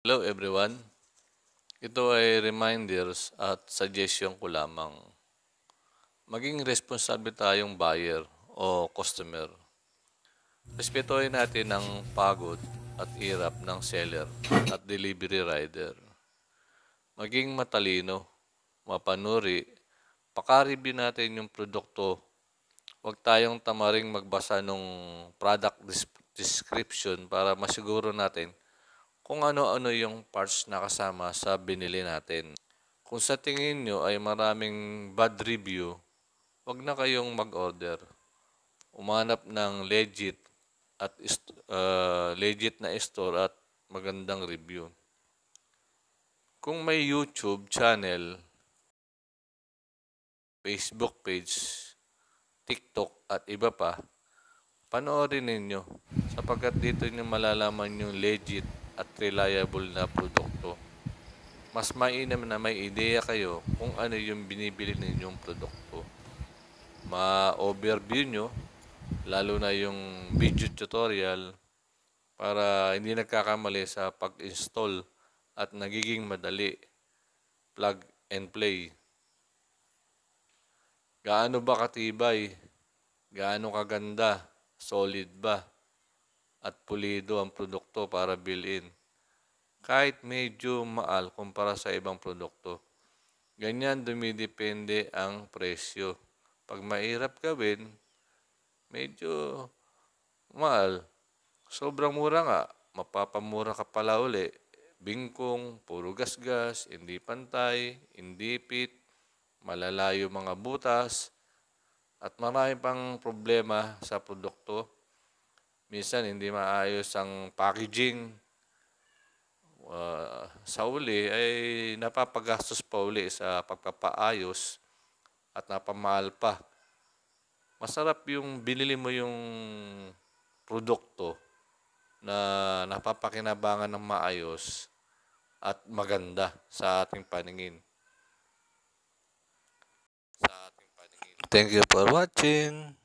Hello everyone. Ito ay reminders at suggestion ko lamang. Maging responsable tayong buyer o customer. Respetuhin natin ang pagod at hirap ng seller at delivery rider. Maging matalino, mapanuri, paka-review natin yung produkto. Huwag tayong tamaring magbasa ng product description para masiguro natin kung ano-ano yung parts na kasama sa binili natin. Kung sa tingin nyo ay maraming bad review, wag na kayong mag-order. Umanap ng legit na store at magandang review. Kung may YouTube channel, Facebook page, TikTok at iba pa, panoorin ninyo sapagkat dito nyo malalaman yung legit at reliable na produkto. Mas mainam na may ideya kayo kung ano yung binibili ninyong produkto. Ma-overview nyo, lalo na yung video tutorial para hindi nagkakamali sa pag-install at nagiging madali. Plug and play. Gaano ba katibay? Gaano kaganda? Solid ba? At pulido ang produkto para build-in? Kahit medyo maal kumpara sa ibang produkto. Ganyan dumidepende ang presyo. Pag mahirap gawin, medyo mahal. Sobrang mura nga, mapapamura ka pala uli. Bingkong, puro gasgas, hindi pantay, hindi fit, malalayo mga butas, at marami pang problema sa produkto. Minsan hindi maayos ang packaging. Sa uli ay napapagastos pa uli sa pagpapaayos at napamahal pa. Masarap yung binili mo yung produkto na napapakinabangan ng maayos at maganda sa ating paningin. Thank you for watching.